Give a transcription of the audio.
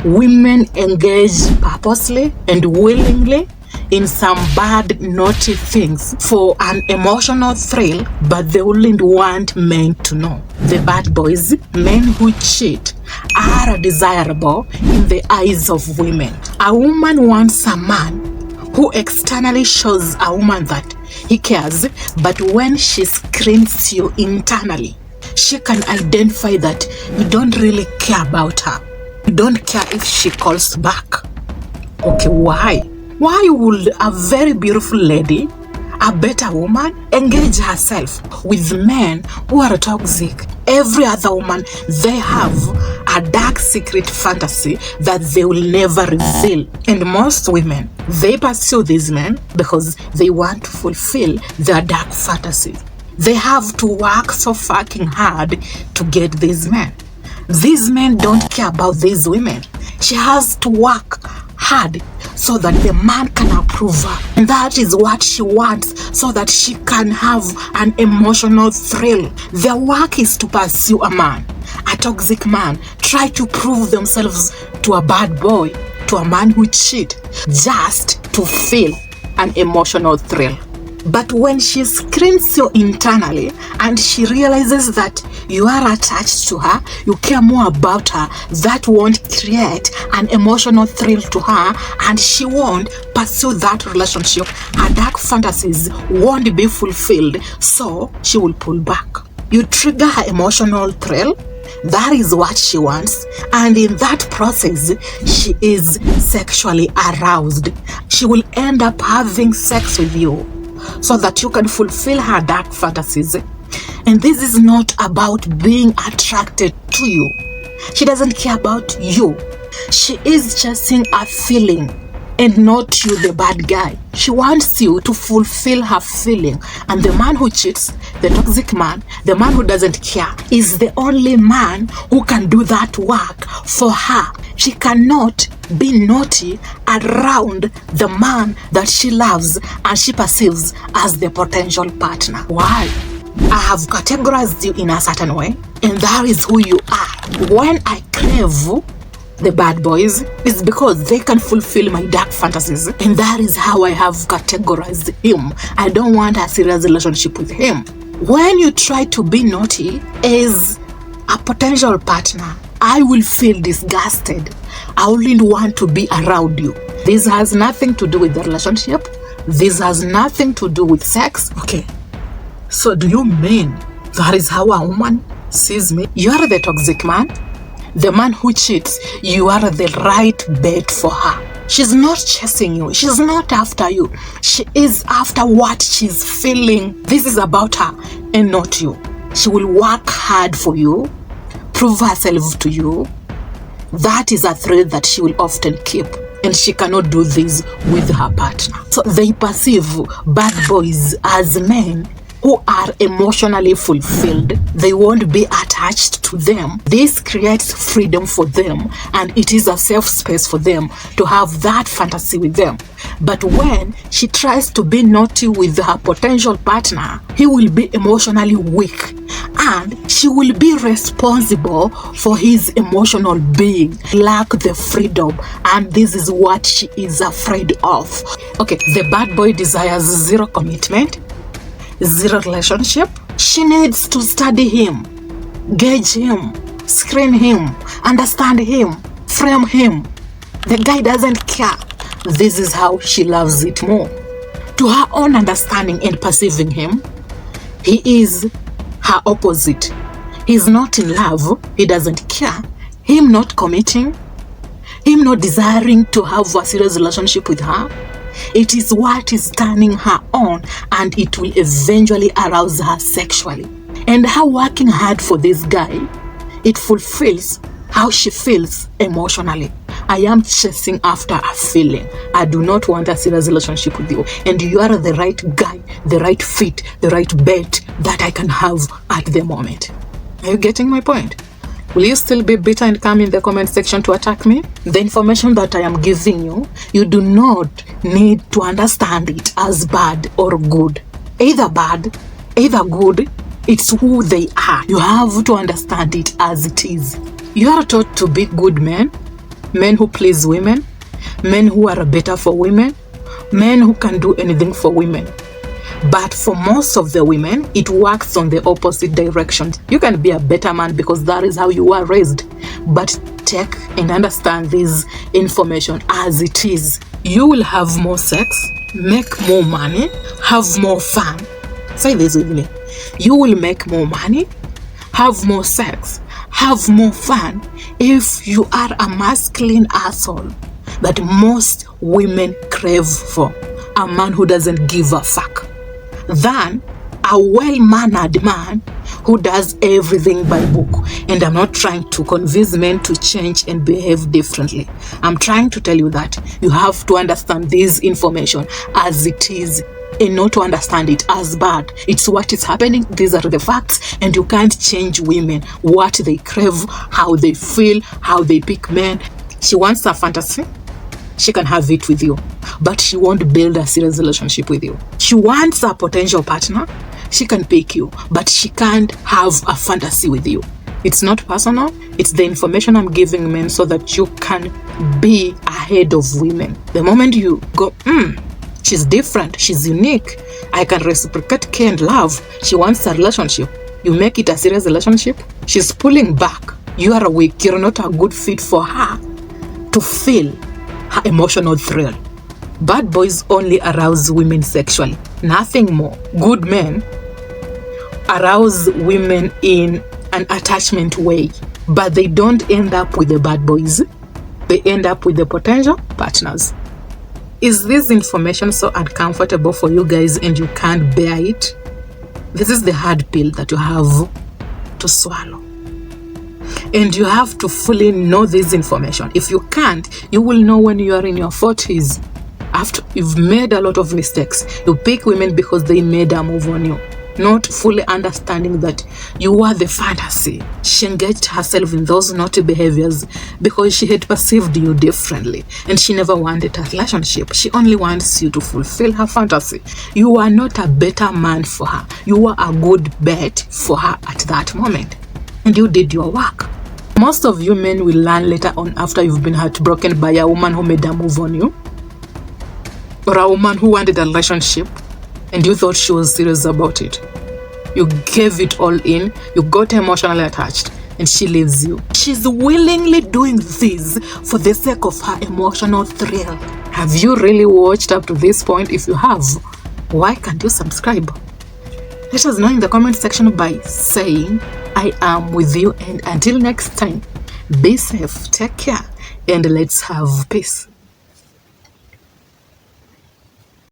women engage purposely and willingly in some bad, naughty things for an emotional thrill, but they wouldn't want men to know. The bad boys, men who cheat, are desirable in the eyes of women. A woman wants a man who externally shows a woman that he cares, but when she screens you internally, she can identify that you don't really care about her. You don't care if she calls back. Okay, why? Why would a very beautiful lady, a better woman, engage herself with men who are toxic? Every other woman, they have a dark secret fantasy that they will never reveal. And most women, they pursue these men because they want to fulfill their dark fantasy. They have to work so fucking hard to get these men. These men don't care about these women. She has to work hard so that the man can approve her. And that is what she wants, so that she can have an emotional thrill. Their work is to pursue a man, a toxic man, try to prove themselves to a bad boy, to a man who cheat, just to feel an emotional thrill. But when she screens you internally and she realizes that you are attached to her, you care more about her, that won't create an emotional thrill to her, and she won't pursue that relationship. Her dark fantasies won't be fulfilled, so she will pull back. You trigger her emotional thrill. That is what she wants, and in that process, she is sexually aroused. She will end up having sex with you so that you can fulfill her dark fantasies. And this is not about being attracted to you. She doesn't care about you. She is chasing a feeling and not you, the bad guy. She wants you to fulfill her feeling. And the man who cheats, the toxic man, the man who doesn't care, is the only man who can do that work for her. She cannot be naughty around the man that she loves and she perceives as the potential partner. Why? I have categorized you in a certain way, and that is who you are. When I crave the bad boys, it's because they can fulfill my dark fantasies, and that is how I have categorized him. I don't want a serious relationship with him. When you try to be naughty as a potential partner, I will feel disgusted. I wouldn't want to be around you. This has nothing to do with the relationship. This has nothing to do with sex. Okay, so do you mean that is how a woman sees me? You are the toxic man, the man who cheats. You are the right bet for her. She's not chasing you. She's not after you. She is after what she's feeling. This is about her and not you. She will work hard for you, prove herself to you. That is a thread that she will often keep, and she cannot do this with her partner. So they perceive bad boys as men who are emotionally fulfilled. They won't be attached to them. This creates freedom for them, and it is a safe space for them to have that fantasy with them. But when she tries to be naughty with her potential partner, he will be emotionally weak, and she will be responsible for his emotional being, lack the freedom, and this is what she is afraid of. Okay, the bad boy desires zero commitment, zero relationship. She needs to study him, gauge him, screen him, understand him, frame him. The guy doesn't care. This is how she loves it more. To her own understanding and perceiving him, he is her opposite. He's not in love. He doesn't care. Him not committing, him not desiring to have a serious relationship with her. It is what is turning her on, and it will eventually arouse her sexually. And her working hard for this guy, it fulfills how she feels emotionally. I am chasing after a feeling. I do not want a serious relationship with you. And you are the right guy, the right fit, the right bet that I can have at the moment. Are you getting my point? Will you still be bitter and come in the comment section to attack me? The information that I am giving you, you do not need to understand it as bad or good. Either bad, either good, it's who they are. You have to understand it as it is. You are taught to be good men, Men who please women, men who are better for women, men who can do anything for women. But for most of the women, it works on the opposite direction. You can be a better man because that is how you were raised. But take and understand this information as it is. You will have more sex, make more money, have more fun. Say this with me. You will make more money, have more sex, have more fun if you are a masculine asshole that most women crave for. A man who doesn't give a fuck. Than a well-mannered man who does everything by book. And I'm not trying to convince men to change and behave differently. I'm trying to tell you that you have to understand this information as it is and not to understand it as bad. It's what is happening. These are the facts, and you can't change women, what they crave, how they feel, how they pick men. She wants a fantasy. She can have it with you, but she won't build a serious relationship with you. She wants a potential partner. She can pick you, but she can't have a fantasy with you. It's not personal. It's the information I'm giving men so that you can be ahead of women. The moment you go, she's different, she's unique, I can reciprocate care and love. She wants a relationship. You make it a serious relationship. She's pulling back. You are weak. You're not a good fit for her to feel her emotional thrill. Bad boys only arouse women sexually, nothing more. Good men arouse women in an attachment way, but they don't end up with the bad boys. They end up with the potential partners. Is this information so uncomfortable for you guys and you can't bear it? This is the hard pill that you have to swallow. And you have to fully know this information. If you can't, you will know when you are in your 40s. After you've made a lot of mistakes, you pick women because they made a move on you, not fully understanding that you are the fantasy. She engaged herself in those naughty behaviors because she had perceived you differently, and she never wanted a relationship. She only wants you to fulfill her fantasy. You are not a better man for her. You are a good bet for her at that moment, and you did your work. Most of you men will learn later on after you've been heartbroken by a woman who made a move on you, or a woman who wanted a relationship and you thought she was serious about it. You gave it all in, you got emotionally attached, and she leaves you. She's willingly doing this for the sake of her emotional thrill. Have you really watched up to this point? If you have, why can't you subscribe? Let us know in the comment section by saying I am with you, and until next time, be safe, take care, and let's have peace.